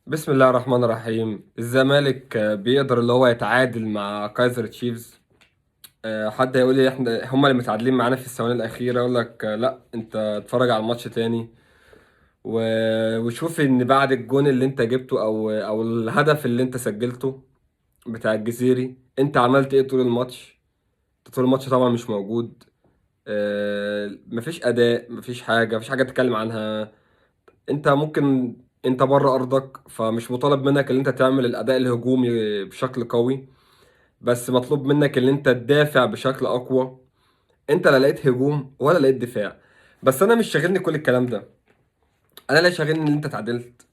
بسم الله الرحمن الرحيم. الزمالك بيقدر اللي هو يتعادل مع كايزر تشيفز. حد هيقول لي احنا هما اللي متعادلين معانا في الثواني الاخيره، اقول لك لا، انت اتفرج على الماتش تاني وشوف ان بعد الجون اللي انت جبته او الهدف اللي انت سجلته بتاع الجزيري، انت عملت ايه طول الماتش؟ انت طول الماتش طبعا مش موجود. مفيش اداء، مفيش حاجه تتكلم عنها. انت ممكن، انت بره ارضك فمش مطالب منك ان انت تعمل الاداء الهجومي بشكل قوي، بس مطلوب منك ان انت تدافع بشكل اقوى. انت لا لقيت هجوم ولا لقيت دفاع. بس انا مش شاغلني كل الكلام ده. انا لا شاغلني ان انت اتعادلت،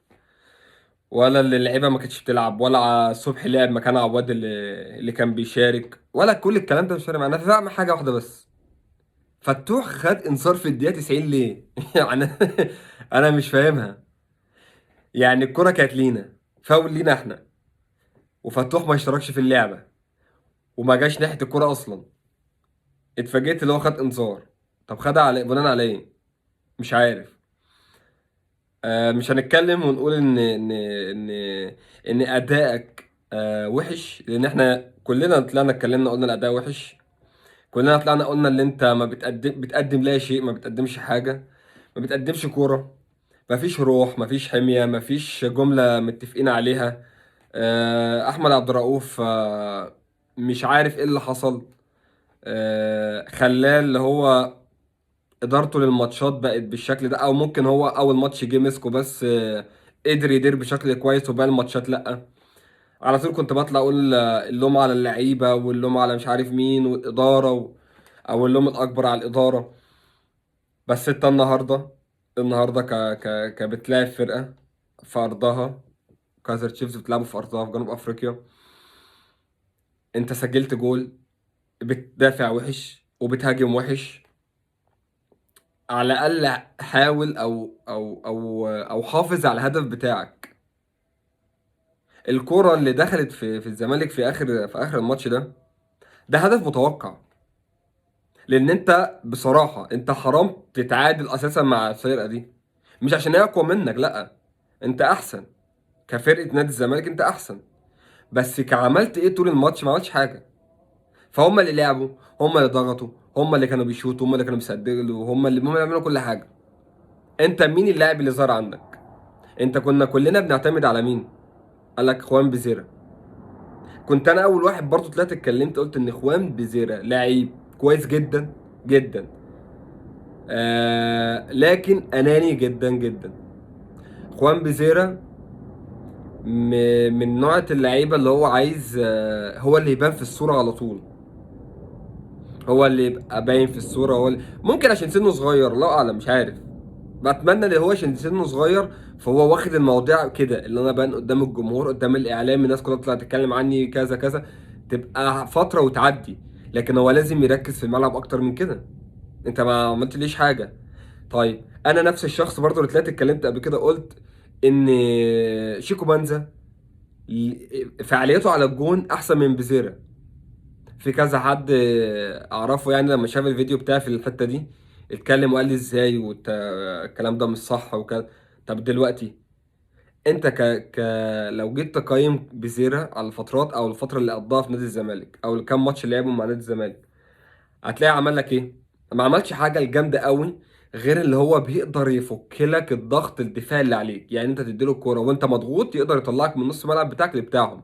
ولا اللي اللعيبه ما كانتش بتلعب، ولا صبحي لعب مكان عواد اللي كان بيشارك، ولا كل الكلام ده مش فارق معايا. انا فاهم حاجه واحده بس: فتوح خد انذار في الدقيقه 90 ليه؟ يعني انا مش فاهمها. يعني الكره كانت لينا، فاول لينا احنا، وفتوح ما اشتركش في اللعبه وما جاش ناحيه الكره اصلا. اتفاجئت اللي هو خد انذار. طب خدها على بناء على ايه؟ مش عارف. مش هنتكلم ونقول ان ادائك وحش، لان احنا كلنا طلعنا اتكلمنا قلنا الاداء وحش. كلنا طلعنا قلنا ان انت ما بتقدم لا شيء، ما بتقدمش حاجه، ما بتقدمش كوره. مفيش روح، مفيش حميه، مفيش جمله متفقين عليها. احمد عبد الرؤوف مش عارف ايه اللي حصل. خلاه اللي هو ادارته للماتشات بقت بالشكل ده، او ممكن هو اول ماتش جه مسكه بس قدر يدير بشكل كويس، وباقي الماتشات لا. على طول كنت بطلع اقول اللوم على اللعيبه، واللوم على مش عارف مين والاداره او اللوم الاكبر على الاداره. بس انت النهارده بتلاعب فرقه في ارضها. كايزر تشيفز بتلعبوا في ارضها في جنوب افريقيا. انت سجلت جول، بتدافع وحش وبتهاجم وحش. على الاقل حاول او حافظ على الهدف بتاعك. الكرة اللي دخلت في الزمالك في اخر الماتش ده هدف متوقع. لان انت بصراحة انت حرام تتعادل اساسا مع الفرقة دي. مش عشان هي اقوى منك، لا، انت احسن. كفرقة نادي الزمالك انت احسن. بس كعملت ايه طول الماتش؟ ما عملتش حاجة. فهم اللي لعبوا، هم اللي ضغطوا، هم اللي كانوا بيشوطوا، هم اللي كانوا بيسددوا، هم اللي بيعملوا كل حاجة. انت مين اللاعب اللي ظهر عندك؟ انت كنا كلنا بنعتمد على مين؟ قال لك خوان بيزيرا. كنت انا اول واحد برضو طلعت اتكلمت قلت ان خوان بيزيرا لعيب كويس جدا جدا، لكن اناني جدا جدا. خوان بيزيرا من نوعة اللعيبة اللي هو عايز هو اللي يبان في الصورة على طول. هو اللي يبقى باين في الصورة، ممكن عشان سنه صغير، لا اعلم، مش عارف. بتمنى ان هو عشان سنه صغير فهو واخد المواضيع كده، اللي انا بان قدام الجمهور قدام الاعلام، الناس كلها بتطلع تتكلم عني كذا كذا، تبقى فتره وتعدي. لكن هو لازم يركز في الملعب اكتر من كده. انت ما عملت ليش حاجه. طيب انا نفس الشخص برضه اللي طلعت اتكلمت قبل كده، قلت ان شيكو بانزا فعاليته على الجون احسن من بيزيرا. في كذا حد اعرفه يعني لما شاف الفيديو بتاعي في الحته دي اتكلم وقال لي ازاي الكلام ده مش صح وكده. طب دلوقتي انت لو جيت تقيم بزيرة على الفترات او الفتره اللي قضاها في نادي الزمالك او الكام ماتش اللي لعبهم مع نادي الزمالك، هتلاقي عمل لك ايه؟ ما عملش حاجه الجامده قوي، غير اللي هو بيقدر يفك لك الضغط الدفاعي اللي عليك. يعني انت تديله الكوره وانت مضغوط يقدر يطلعك من نص الملعب بتاعك لبتاعهم،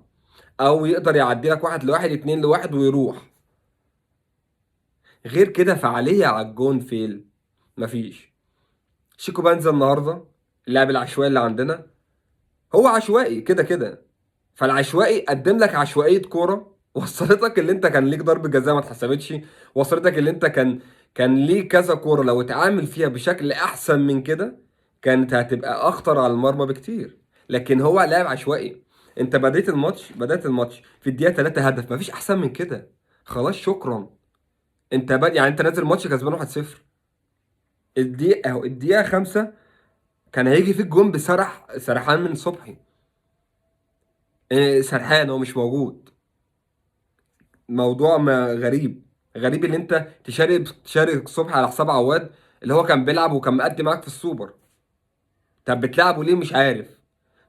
او يقدر يعدي لك واحد لواحد، اتنين لواحد ويروح. غير كده فعاليه على الجون فيل مفيش. شيكو بانزا النهارده اللاعب العشوائي اللي عندنا، هو عشوائي كده كده. فالعشوائي قدم لك عشوائيه كوره وصلتك اللي انت كان ليك ضربه جزاء ما اتحسبتش. وصلتك اللي انت كان ليك كذا كوره لو اتعامل فيها بشكل احسن من كده كانت هتبقى اخطر على المرمى بكتير. لكن هو لاعب عشوائي. انت بدأت الماتش في الدقيقه 3 هدف، مفيش احسن من كده. خلاص شكرا. يعني انت نازل الماتش كسبان 1-0. الدقيقه اهو الدقيقه 5 كان هيجي فيك جون سرحان من صبحي. سرحان هو مش موجود. موضوع غريب. غريب اللي انت تشارك صبحي على حساب عواد اللي هو كان بيلعب وكان مقدم معاك في السوبر. طب بتلعبه ليه؟ مش عارف.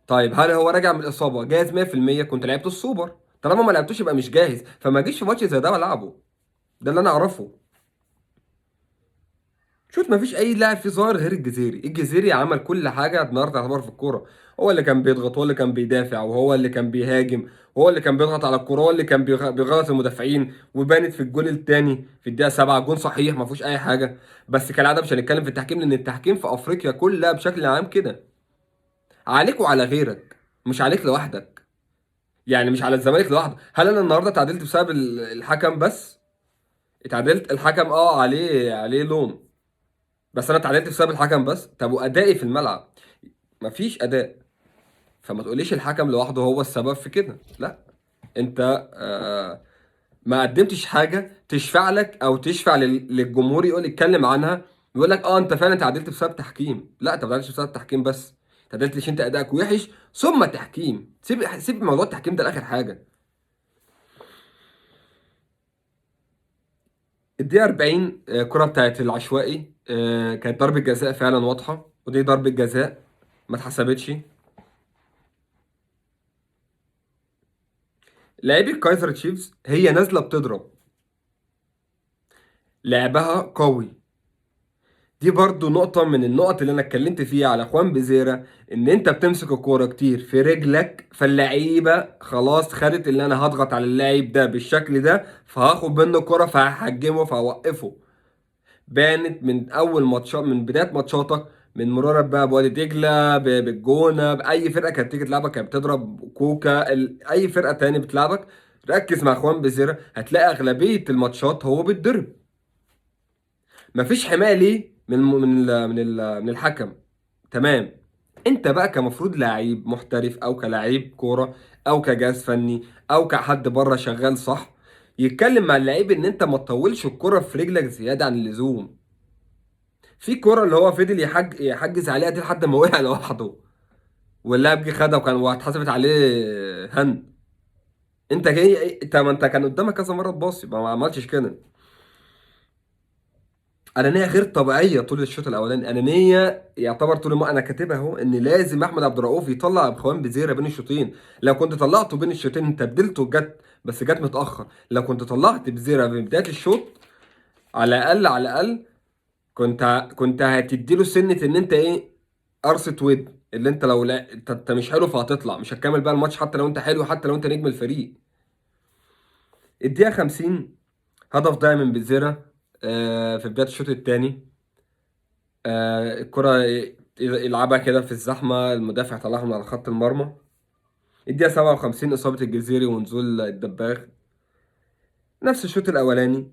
طيب هل هو راجع من الاصابه جاهز 100%؟ كنت لعبت السوبر. طالما ما لعبتوش يبقى مش جاهز، فما جيش في ماتش زي ده والعبه. ده اللي انا اعرفه. شوف، ما فيش اي لاعب فيه ظاهر غير الجزيري. الجزيري عمل كل حاجه النهارده تعتبر في الكوره. هو اللي كان بيضغط، هو اللي كان بيدافع، وهو اللي كان بيهاجم، وهو اللي كان بيضغط على الكوره، هو اللي كان بيغلط المدافعين. وبانت في الجول الثاني في الدقيقه 7، جون صحيح ما فيهوش اي حاجه. بس كالعاده مش هنتكلم في التحكيم، لان التحكيم في افريقيا كلها بشكل عام كده. عليك وعلى غيرك، مش عليك لوحدك. يعني مش على الزمالك لوحده. هل انا النهارده اتعادلت بسبب الحكم بس؟ اتعادلت، الحكم عليه لوم، بس انا اتعادلت بسبب الحكم بس. طب وادائي في الملعب؟ مفيش اداء. فما تقوليش الحكم لوحده هو السبب في كده، لا. انت ما قدمتش حاجه تشفع لك او تشفع للجمهور يقول يتكلم عنها، يقول لك انت فعلا اتعادلت بسبب تحكيم. لا، انت ما اتعادلتش بسبب تحكيم بس، اتعادلت عشان انت ادائك وحش ثم تحكيم. سيب موضوع التحكيم ده لاخر حاجه. الدقيقه 40، الكره بتاعت العشوائي، كانت ضربه جزاء فعلا واضحه، ودي ضربه جزاء ما اتحسبتش. لاعبي كايزر تشيفز هي نازله بتضرب، لعبها قوي. دي برضو نقطة من النقط اللي أنا اتكلمت فيها على خوان بيزيرا، إن أنت بتمسك الكورة كتير في رجلك، فاللعيبة خلاص خدت اللي أنا هضغط على اللاعب ده بالشكل ده، فهاخد منه الكورة فهحجمه فهوقفه. بانت من أول ماتشات، من بداية ماتشاتك، من مرارة بقى بوادي دجلة، بالجونة، بأي فرقة كانت تيجي تلعبك كانت بتضرب كوكا، أي فرقة تاني بتلعبك. ركز مع خوان بيزيرا هتلاقي أغلبية الماتشات هو بيتضرب. مفيش حماية ليه من الحكم. تمام. انت بقى كمفروض لعيب محترف، او كلاعب كوره، او كجهاز فني، او كحد بره شغال صح، يتكلم مع اللعيب ان انت ما تطولش الكرة في رجلك زياده عن اللزوم. في كرة اللي هو فضل يحجز عليها دي لحد ما وقع لوحده، واللاعب جه خدها واتحسبت عليه هند. انت جاي، انت ما انت كان قدامك كذا مره تباصي ما عملتش كده. انانيه غير طبيعيه طول الشوط الاولاني. انانيه يعتبر طول ما انا كاتبها اهو ان لازم احمد عبد الرؤوف يطلع بخوان بزيره بين الشوطين. لو كنت طلعته بين الشوطين انت بدلته جت، بس جت متاخر. لو كنت طلعت بزيره من بدايه الشوط، على الاقل على الاقل كنت هتديله سنه ان انت ايه، قرصه ود اللي انت لو لا انت مش حلو فهتطلع، مش هتكمل بقى الماتش حتى لو انت حلو، حتى لو انت نجم الفريق. الدقيقه 50، هدف ضايع من بزيره في بدايه الشوط الثاني. الكرة يلعبها كده في الزحمة، المدافع طلعها من على خط المرمى. الدقيقة 57، إصابة الجزيري ونزول الدباغ. نفس الشوط الأولاني.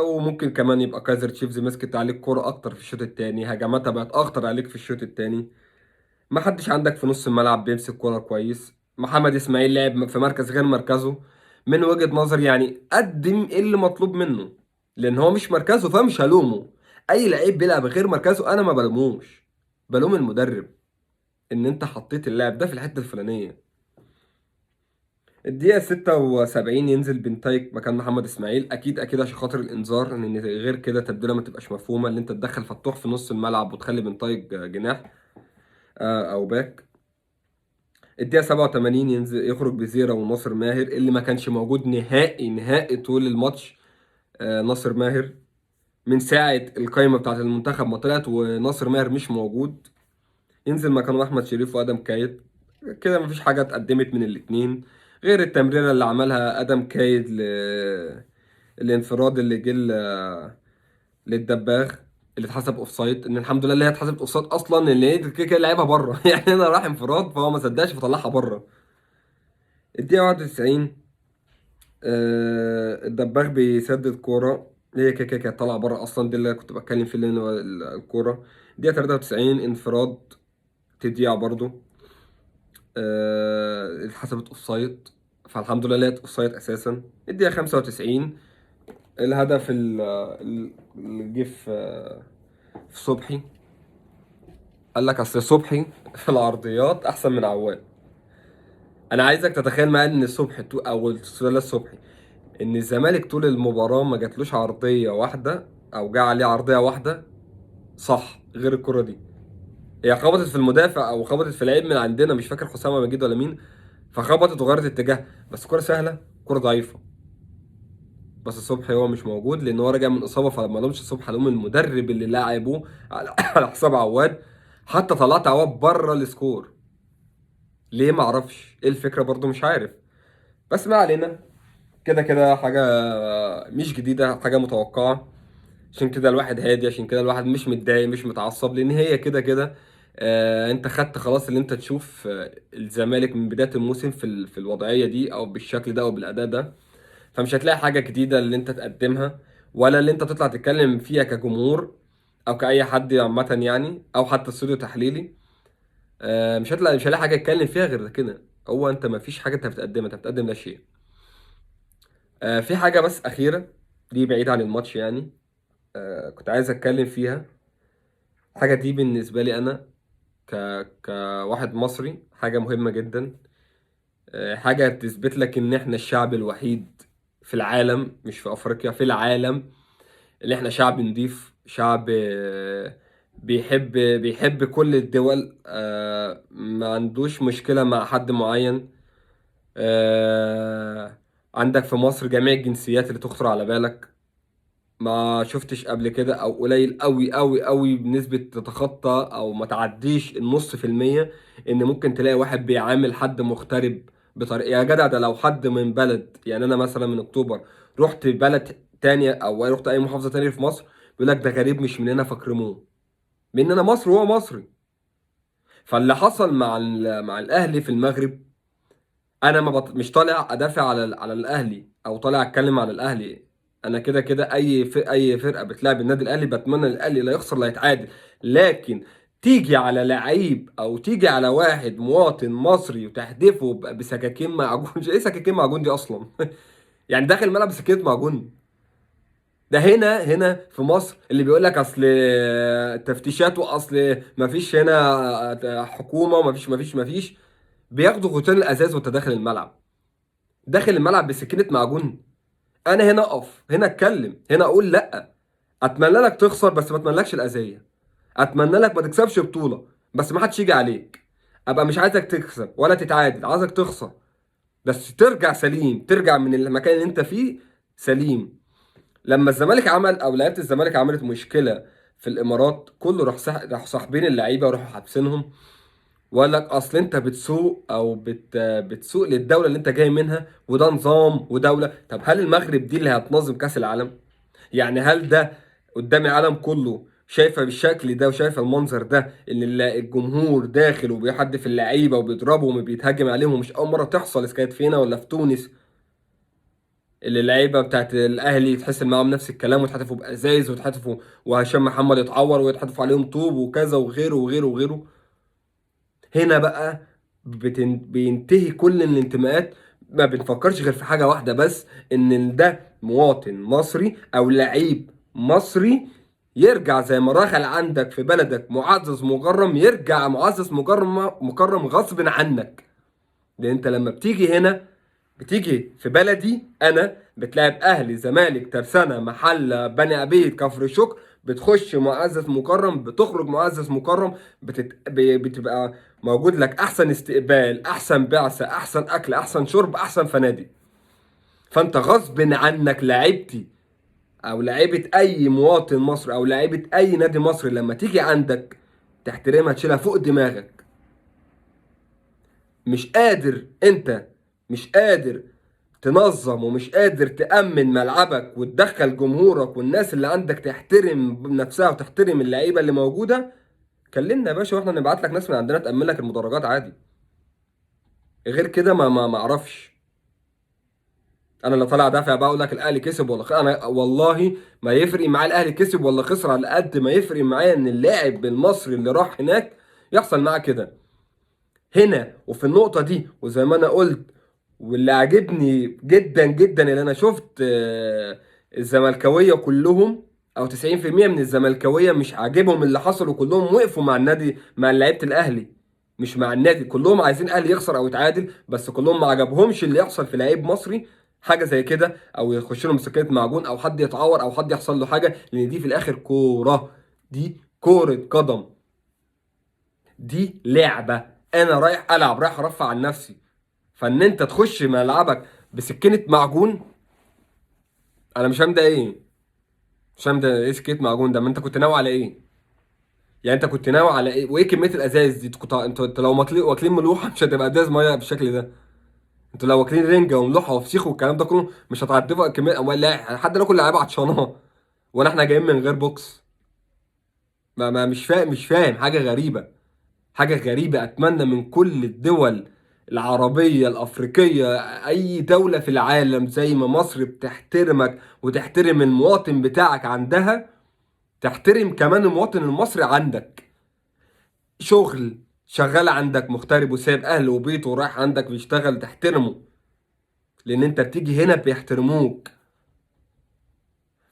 وممكن كمان يبقى كايزر تشيفز مسكت عليك كرة أكتر في الشوط التاني، هجماتها بقت أخطر عليك في الشوط التاني. ما حدش عندك في نص الملعب بيمسك كرة كويس. محمد إسماعيل لعب في مركز غير مركزه. من وجهة نظري يعني قدم إيه اللي مطلوب منه، لأن هو مش مركزه فمش هلومه. أي لعيب بيلعب غير مركزه أنا ما بلوموش، بلوم المدرب ان انت حطيت اللاعب ده في الحته الفلانيه. الدقيقه 76، ينزل بنتايك مكان محمد اسماعيل، اكيد اكيد عشان خاطر الانذار، ان غير كده تبديله ما تبقاش مفهومه، ان انت تدخل فتوح في نص الملعب وتخلي بنتايك جناح او باك. الدقيقه 87، ينزل يخرج بزيرة وناصر ماهر اللي ما كانش موجود نهائي نهائي طول الماتش. ناصر ماهر من ساعه القايمه بتاعت المنتخب ما طلعت وناصر ماهر مش موجود، ينزل مكانه احمد شريف وادم كايد. كده مفيش حاجه اتقدمت من الاتنين، غير التمريره اللي عملها ادم كايد الانفراد اللي جه للدباغ، اللي اتحسب اوف سايد. ان الحمد لله اللي هي اتحسبت اوف سايد اصلا، اللي هي كده كده لعبها بره يعني انا راح انفراد فهو ما صدقش فطلعها بره. الدقيقه 91، الدباغ بيسدد كوره، هي كده كده كانت طالعه بره اصلا، دي اللي كنت بتكلم فيه اللي هو الكوره. الدقيقه 93، انفراد تضيع برضو، اتحسبت اوف سايد، فالحمد لله لقيت اوف سايد اساسا. الدقيقه 95، الهدف اللي جه في صبحي. قال لك اصل صبحي في العرضيات احسن من عواد. انا عايزك تتخيل معايا ان صبحي او الثلاث صبحي، ان الزمالك طول المباراه ما جاتلوش عرضيه واحده، او جه عليه عرضيه واحده صح غير الكره دي. هي خبطت في المدافع او خبطت في العيب من عندنا، مش فاكر حسام مجيد ولا مين، فخبطت وغيرت اتجاه. بس كرة سهله، كرة ضعيفه. بس صبحي هو مش موجود لان هو راجع من اصابه، فما لومش صبحي، لوم المدرب اللي لعبه على على حساب عواد. حتى طلعت عواد بره السكور. ليه؟ ما اعرفش ايه الفكره برضو، مش عارف. بس ما علينا. كده كده حاجه مش جديده، حاجه متوقعه. عشان كده الواحد هادي، عشان كده الواحد مش متضايق مش متعصب، لان هي كده كده انت خدت خلاص اللي انت تشوف الزمالك من بدايه الموسم في الوضعيه دي او بالشكل ده او بالاداء ده. فمش هتلاقي حاجه جديده اللي انت تقدمها، ولا اللي انت تطلع تتكلم فيها كجمهور او كاي حد عامه يعني، او حتى استوديو تحليلي. مش هلاقي حاجه اتكلم فيها غير كده. هو انت ما فيش حاجه انت بتقدمها، انت بتقدم لا شيء. في حاجه بس اخيره، دي بعيد عن الماتش يعني. كنت عايز اتكلم فيها. الحاجه دي بالنسبه لي انا ك كواحد مصري حاجه مهمه جدا. حاجه تثبت لك ان احنا الشعب الوحيد في العالم، مش في افريقيا، في العالم، اللي احنا شعب نضيف، شعب بيحب كل الدول، ما عندوش مشكلة مع حد معين. عندك في مصر جميع الجنسيات اللي تخطر على بالك. ما شفتش قبل كده، او قليل قوي قوي قوي بنسبة تتخطى او ما تعديش النص في المية، ان ممكن تلاقي واحد بيعامل حد مغترب بطريقة. يا جدع ده لو حد من بلد، يعني انا مثلا من اكتوبر رحت بلد تانية او رحت اي محافظة تانية في مصر، بيقول لك ده غريب مش مننا فاكرموه، من انا مصري وهو مصري. فاللي حصل مع الاهلي في المغرب، انا ما مش طالع ادافع على الاهلي او طالع اتكلم على الاهلي. انا كده كده اي فرقه بتلعب النادي الاهلي بتمنى الاهلي لا يخسر لا يتعادل. لكن تيجي على لعيب او تيجي على واحد مواطن مصري وتحدفه بسكاكين معجون ايه سكاكين معجون دي اصلا؟ يعني داخل الملعب بسكينه معجون. ده هنا في مصر اللي بيقول لك اصل تفتيشات، واصل ما فيش هنا حكومه، وما فيش بياخدوا غطيان الازاز وانت داخل الملعب. داخل الملعب بسكينه معجون. انا هنا اقف، هنا اتكلم، هنا اقول لا. اتمنى لك تخسر بس ما اتمنلكش الاذيه. اتمنى لك ما تكسبش بطوله بس ما حدش يجي عليك. ابقى مش عايزك تكسب ولا تتعادل، عايزك تخسر بس ترجع سليم، ترجع من المكان اللي انت فيه سليم. لما الزمالك عمل او لعيبه الزمالك عملت مشكله في الامارات، كله راح صاحبين اللعيبه وراحوا حابسينهم. وقال لك اصل انت بتسوق او بتسوق للدوله اللي انت جاي منها، وده نظام ودوله. طب هل المغرب دي اللي هتنظم كاس العالم؟ يعني هل ده قدام العالم كله شايفه بالشكل ده وشايفه المنظر ده، ان الجمهور داخل وبيحدف اللعيبه وبيضربهم وبيتهاجم عليهم؟ ومش اول مره تحصل، اذا كانت فينا ولا في تونس، اللي اللعيبه بتاعت الاهلي يتحصل معاهم نفس الكلام ويتحدفوا بازايز ويتحدفوا، وهشام محمد يتعور ويتحدفوا عليهم طوب وكذا وغيره وغيره وغيره. هنا بقى بينتهي كل الانتماءات. ما بنفكرش غير في حاجة واحدة بس، ان ده مواطن مصري او لعيب مصري يرجع زي ما رحل عندك في بلدك معزز مكرم، يرجع معزز مكرم غصب عنك. لان انت لما بتيجي هنا، بتيجي في بلدي انا بتلعب اهلي زمالك ترسانة محلة بني عبيد كفر الشكر، بتخش معزز مكرم بتخرج معزز مكرم. بتبقى موجود لك احسن استقبال، احسن بعثة، احسن اكل، احسن شرب، احسن فنادق. فانت غصب عنك لعيبتي او لعيبة اي مواطن مصري او لعيبة اي نادي مصري لما تيجي عندك تحترمها، تشيلها فوق دماغك. مش قادر انت، مش قادر تنظم ومش قادر تأمن ملعبك وتدخل جمهورك والناس اللي عندك تحترم نفسها وتحترم اللعيبة اللي موجودة، كلمنا يا باشا واحنا نبعت لك ناس من عندنا تأمن لك المدرجات عادي. غير كده ما اعرفش. انا اللي طالع دافع بقى اقول لك الاهلي كسب ولا خسر، انا والله ما يفرق معايا الاهلي كسب ولا خسر، على قد ما يفرق معايا ان اللاعب المصري اللي راح هناك يحصل معاه كده هنا وفي النقطة دي. وزي ما انا قلت، واللي عاجبني جدا جدا اللي انا شفت الزملكاويه كلهم او 90% من الزملكاويه مش عاجبهم اللي حصل، وكلهم وقفوا مع النادي مع لعيبه الاهلي، مش مع النادي. كلهم عايزين الاهلي يخسر او يتعادل، بس كلهم ما عجبهمش اللي يحصل في لعيب مصري حاجه زي كده، او يخش لهم سكه معجون، او حد يتعور، او حد يحصل له حاجه، لان دي في الاخر كوره، دي كوره قدم. دي لعبه، انا رايح العب، رايح ارفع عن نفسي. فان انت تخش ملعبك بسكينه معجون، انا مش فاهم ده ايه. مش فاهم ده ايه سكينه معجون ده؟ ما انت كنت ناوي على ايه؟ يعني انت كنت ناوي على ايه؟ وايه كميه الازاز دي؟ كنت انت لو واكلين ملوحه مش هتبقى ازاز ميه بالشكل ده. انتوا لو واكلين رنجه وملوحه وفسيخ والكلام ده كله مش هتعدوا كميه، ولا حد ناكل لعيبه عطشانه ولا احنا جايين من غير بوكس؟ مش فاهم حاجه غريبه. حاجه غريبه. اتمنى من كل الدول العربيه الافريقيه، اي دوله في العالم زي ما مصر بتحترمك وتحترم المواطن بتاعك عندها، تحترم كمان المواطن المصري عندك. شغل شغال عندك مغترب وسايب اهله وبيته ورايح عندك بيشتغل، تحترمه، لان انت بتيجي هنا بيحترموك.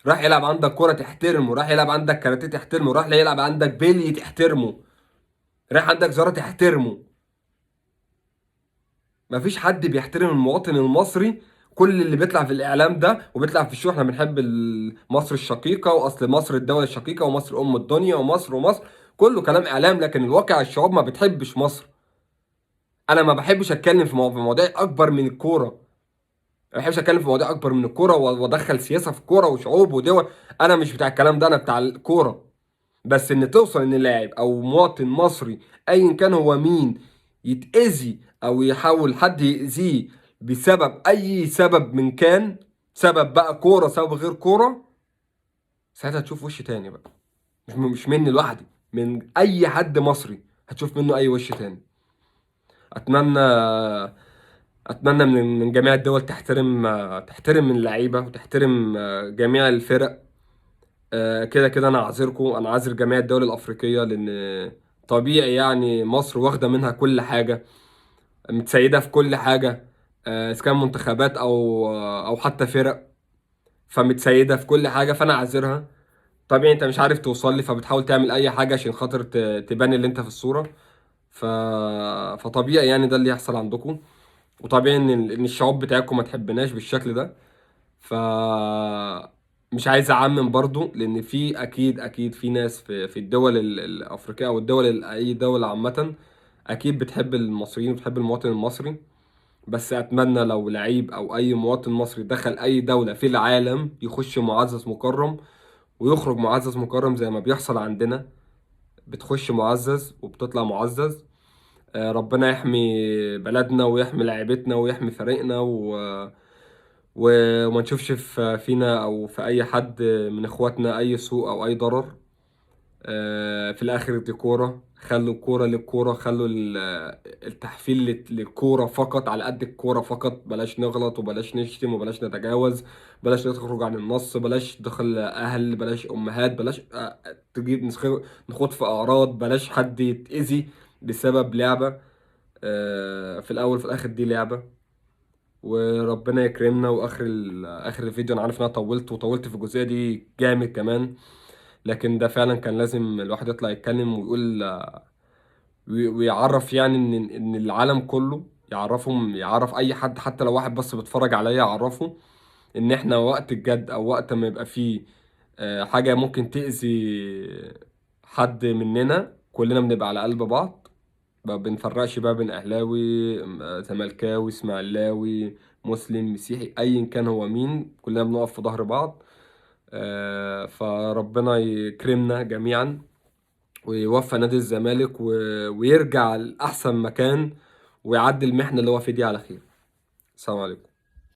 راح يلعب عندك كوره تحترمه، راح يلعب عندك كاراتيه تحترمه، راح يلعب عندك بيلي تحترمه، راح عندك زارة تحترمه. مفيش حد بيحترم المواطن المصري. كل اللي بيطلع في الاعلام ده وبيطلع في الشو احنا بنحب مصر الشقيقه، واصل مصر الدوله الشقيقه، ومصر ام الدنيا، ومصر. كله كلام اعلام، لكن الواقع الشعوب ما بتحبش مصر. انا ما بحبش اتكلم في في مواضيع اكبر من الكوره. ما بحبش اتكلم في مواضيع اكبر من الكوره وادخل سياسه في الكوره وشعوب ودول. انا مش بتاع الكلام ده، انا بتاع الكوره. بس ان توصل ان لاعب او مواطن مصري ايا كان هو مين يتأذي او يحاول حد يأذيه بسبب اي سبب من كان، سبب بقى كورة سبب غير كورة، ساعتها تشوف وش تاني بقى. مش مني لوحدي، من اي حد مصري هتشوف منه اي وش تاني. اتمنى اتمنى من جميع الدول تحترم اللعيبة وتحترم جميع الفرق. كده كده انا عاذركم، انا عاذر جميع الدول الافريقيه، لان طبيعي يعني مصر واخده منها كل حاجه، متسيده في كل حاجه، اذا كان منتخبات او حتى فرق، فمتسيده في كل حاجه، فانا عاذرها. طبيعي انت مش عارف توصل لي، فبتحاول تعمل اي حاجه عشان خاطر تبان اللي انت في الصوره. ف... فطبيعي يعني ده اللي يحصل عندكم، وطبيعي ان الشعوب بتاعتكم ما تحبناش بالشكل ده. ف مش عايز اعمم برضو، لان في اكيد في ناس في الدول الافريقيه او الدول اي دوله عامه اكيد بتحب المصريين وبتحب المواطن المصري. بس اتمنى لو لعيب او اي مواطن مصري دخل اي دوله في العالم يخش معزز مكرم ويخرج معزز مكرم زي ما بيحصل عندنا. بتخش معزز وبتطلع معزز. ربنا يحمي بلدنا ويحمي لاعيبتنا ويحمي فريقنا وما نشوفش فينا او في اي حد من اخواتنا اي سوء او اي ضرر. في الاخر دي كوره، خلوا الكوره للكوره، خلوا التحفيل للكوره فقط، على قد الكوره فقط. بلاش نغلط وبلاش نشتم وبلاش نتجاوز، بلاش نخرج عن النص، بلاش دخل اهل، بلاش امهات، بلاش تجيب نخوض في اعراض، بلاش حد يتأذي بسبب لعبه. في الاول وفي الاخر دي لعبه، وربنا يكرمنا. واخر اخر الفيديو انا عارف ان انا طولت في الجزئيه دي جامد كمان، لكن ده فعلا كان لازم الواحد يطلع يتكلم ويقول ويعرف يعني ان العالم كله يعرف اي حد، حتى لو واحد بس بيتفرج عليا، يعرفه ان احنا وقت الجد او وقت ما يبقى فيه حاجه ممكن تأذي حد مننا، كلنا بنبقى على قلب بعض. ما بنفرقش بقى بين اهلاوي، زملكاوي، اسماعيلاوي، مسلم، مسيحي، ايا كان هو مين، كلنا بنقف في ظهر بعض. فربنا يكرمنا جميعا ويوفى نادي الزمالك ويرجع لأحسن مكان ويعدي المحنة اللي هو فيه دي على خير. السلام عليكم.